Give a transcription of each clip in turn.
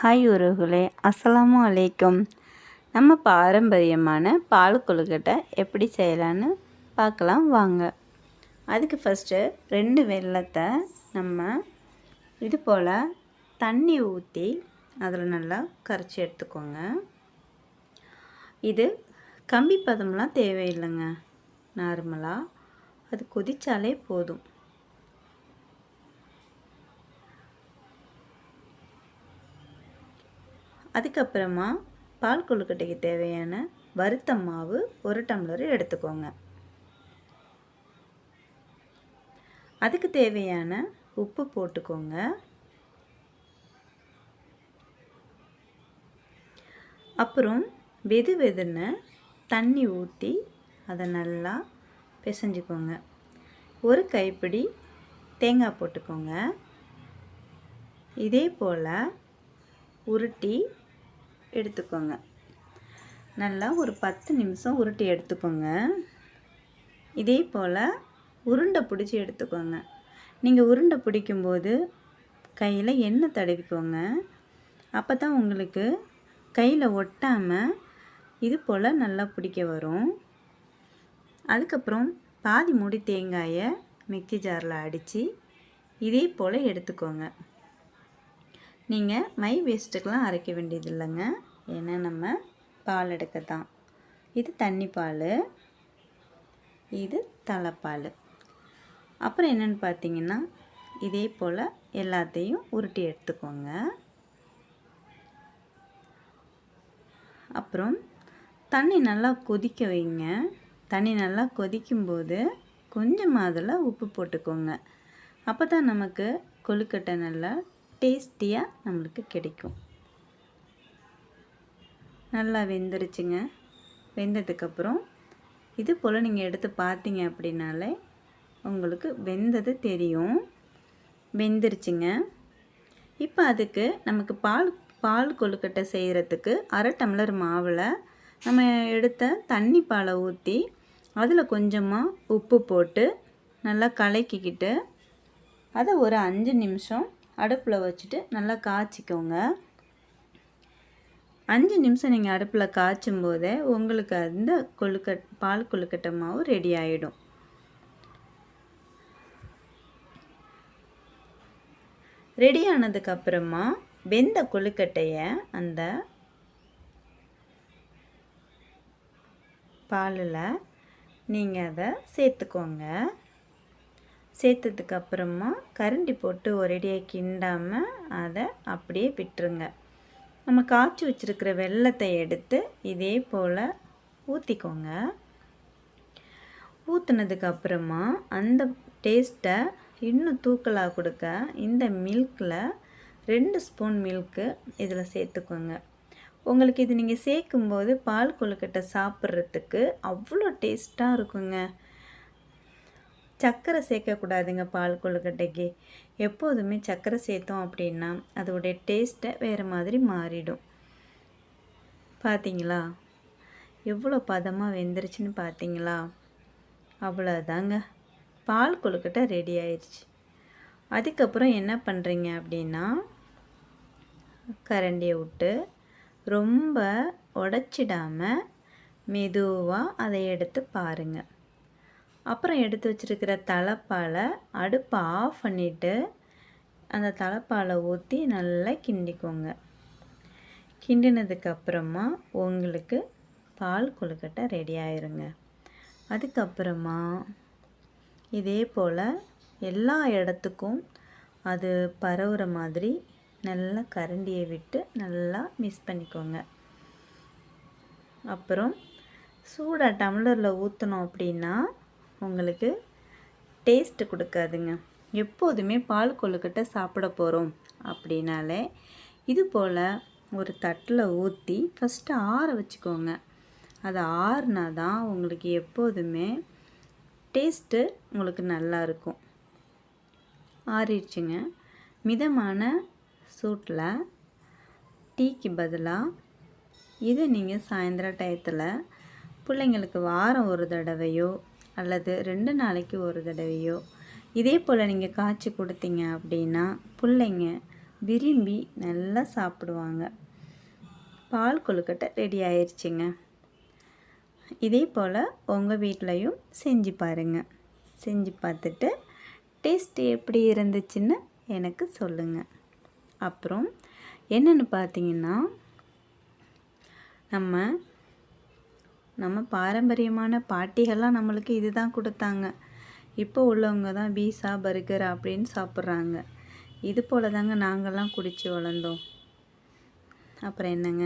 Hi உறவுகளே, அஸ்ஸலாமு அலைக்கும். நம்ம பாரம்பரியமான பால் கொழுக்கட்டை எப்படி செய்யலான்னு பார்க்கலாம் வாங்க. அதுக்கு ஃபஸ்ட்டு 2 வெல்லத்தை நம்ம இது போல் தண்ணி ஊற்றி அதில் நல்லா கரைச்சி எடுத்துக்கோங்க. இது கம்பி பதம்லாம் தேவையில்லைங்க, நார்மலாக அது கொதித்தாலே போதும். அதுக்கப்புறமா பால் கொழுக்கட்டைக்கு தேவையான வறுத்த மாவு 1 டம்ளர் எடுத்துக்கோங்க. அதுக்கு தேவையான உப்பு போட்டுக்கோங்க. அப்புறம் வெதுன்னு தண்ணி ஊற்றி அதை நல்லா பிசைஞ்சுக்கோங்க. 1 கைப்பிடி தேங்காய் போட்டுக்கோங்க. இதே போல் உருட்டி எடுத்துக்கோங்க. நல்லா ஒரு 10 நிமிஷம் உருட்டி எடுத்துக்கோங்க. இதே போல் உருண்டை பிடிச்சி எடுத்துக்கோங்க. நீங்கள் உருண்டை பிடிக்கும்போது கையில் எண்ணெய் தடவிக்கோங்க. அப்போ தான் உங்களுக்கு கையில் ஒட்டாமல் இது போல் நல்லா பிடிக்க வரும். அதுக்கப்புறம் பாதி மூடி தேங்காயை மிக்ஸி ஜாரில் அடித்து இதே போல் எடுத்துக்கோங்க. நீங்கள் மை வேஸ்ட்டுக்கெலாம் அரைக்க வேண்டியது இல்லைங்க, ஏன்னா நம்ம பால் எடுக்க தான். இது தண்ணி பால், இது தலைப்பால். அப்புறம் என்னென்னு பார்த்தீங்கன்னா, இதே போல் எல்லாத்தையும் உருட்டி எடுத்துக்கோங்க. அப்புறம் தண்ணி நல்லா கொதிக்க வைங்க. தண்ணி நல்லா கொதிக்கும்போது கொஞ்சமாக அதில் உப்பு போட்டுக்கோங்க. அப்போ தான் நமக்கு கொழுக்கட்டை நல்லா டேஸ்டியாக நம்மளுக்கு கிடைக்கும். நல்லா வெந்துருச்சுங்க. வெந்ததுக்கப்புறம் இது போல் நீங்கள் எடுத்து பார்த்தீங்க அப்படின்னாலே உங்களுக்கு வெந்தது தெரியும். வெந்துருச்சுங்க. இப்போ அதுக்கு நமக்கு பால் கொழுக்கட்டை செய்கிறதுக்கு 1/2 டம்ளர் மாவில் நம்ம எடுத்த தண்ணி பாலை ஊற்றி அதில் கொஞ்சமாக உப்பு போட்டு நல்லா கலக்கிக்கிட்டு அதை ஒரு 5 நிமிஷம் அடுப்பில் வச்சுட்டு நல்லா காய்ச்சிக்கோங்க. 5 நிமிஷம் நீங்கள் அடுப்பில் காய்ச்சும் போதே உங்களுக்கு அந்த பால் கொழுக்கட்டை மாவு ரெடி ஆகிடும். ரெடி ஆனதுக்கப்புறமா வெந்த கொழுக்கட்டையை அந்த பாலில் நீங்கள் அதை சேர்த்துக்கோங்க. சேர்த்ததுக்கப்புறமா கரண்டி போட்டு ஒரேடியாக கிண்டாமல் அதை அப்படியே விட்டுருங்க. நம்ம காய்ச்சி வச்சுருக்கிற வெல்லத்தை எடுத்து இதே போல் ஊற்றிக்கோங்க. ஊற்றுனதுக்கப்புறமா அந்த டேஸ்ட்டை இன்னும் தூக்கலாக கொடுக்க இந்த மில்கில் 2 ஸ்பூன் மில்க்கு இதில் சேர்த்துக்கோங்க. உங்களுக்கு இது நீங்கள் சேர்க்கும்போது பால் கொழுக்கட்டை சாப்பிட்றதுக்கு அவ்வளோ டேஸ்ட்டாக இருக்குங்க. சர்க்கரை சேர்க்கக்கூடாதுங்க பால் கொழுக்கட்டைக்கு. எப்போதுமே சர்க்கரை சேர்த்தோம் அப்படின்னா அதோடைய டேஸ்ட்டை வேறு மாதிரி மாறிடும். பார்த்தீங்களா எவ்வளோ பதமாக வெந்துருச்சுன்னு பார்த்தீங்களா? அவ்வளோதாங்க, பால் கொழுக்கட்டை ரெடி ஆயிடுச்சு. அதுக்கப்புறம் என்ன பண்ணுறீங்க அப்படின்னா, கரண்டியை விட்டு ரொம்ப உடச்சிடாமல் மெதுவாக அதை எடுத்து பாருங்கள். அப்புறம் எடுத்து வச்சுருக்கிற தலைப்பாலை அடுப்பை ஆஃப் பண்ணிவிட்டு அந்த தலைப்பாலை ஊற்றி நல்லா கிண்டிக்கோங்க. கிண்டினதுக்கப்புறமா உங்களுக்கு பால் கொழுக்கட்டை ரெடி ஆயிருங்க. அதுக்கப்புறமா இதே போல் எல்லா இடத்துக்கும் அது பரவுற மாதிரி நல்லா கரண்டியை விட்டு நல்லா மிக்ஸ் பண்ணிக்கோங்க. அப்புறம் சூடாக டம்ளரில் ஊற்றினோம் அப்படின்னா உங்களுக்கு டேஸ்ட்டு கொடுக்காதுங்க. எப்போதுமே பால் கொழுக்கட்டை சாப்பிட போகிறோம் அப்படின்னாலே இது போல் ஒரு தட்டில் ஊற்றி ஃபஸ்ட்டு ஆற வச்சுக்கோங்க. அது ஆறுனா தான் உங்களுக்கு எப்போதுமே டேஸ்ட்டு உங்களுக்கு நல்லாயிருக்கும். ஆறிடுச்சுங்க. மிதமான சூட்டில் டீக்கு பதிலாக இதை நீங்கள் சாயந்தர டயத்தில் பிள்ளைங்களுக்கு வாரம் ஒரு தடவையோ அல்லது 2 நாளைக்கு ஒரு தடவையோ இதே போல் நீங்கள் காய்ச்சி கொடுத்தீங்க அப்படின்னா பிள்ளைங்க விரும்பி நல்லா சாப்பிடுவாங்க. பால் கொழுக்கட்டை ரெடி ஆயிடுச்சுங்க. இதே போல் உங்கள் வீட்லேயும் செஞ்சு பாருங்கள். செஞ்சு பார்த்துட்டு டேஸ்ட் எப்படி இருந்துச்சுன்னு எனக்கு சொல்லுங்கள். அப்புறம் என்னென்னு பார்த்தீங்கன்னா, நம்ம பாரம்பரியமான பாட்டிகள்லாம் நம்மளுக்கு இது தான் கொடுத்தாங்க. இப்போ உள்ளவங்க தான் பீஸா பர்கர் அப்படின்னு சாப்பிட்றாங்க. இது போல் தாங்க நாங்கள்லாம் குடித்து வளர்ந்தோம். அப்புறம் என்னங்க,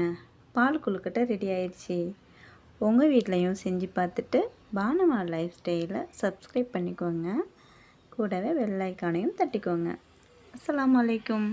பால் கொழுக்கட்டை ரெடி ஆயிடுச்சு. உங்கள் வீட்லேயும் செஞ்சு பார்த்துட்டு பானுமா லைஃப் ஸ்டைலை சப்ஸ்கிரைப் பண்ணிக்கோங்க. கூடவே பெல் ஐக்கானையும் தட்டிக்கோங்க. அஸ்ஸலாமு அலைக்கும்.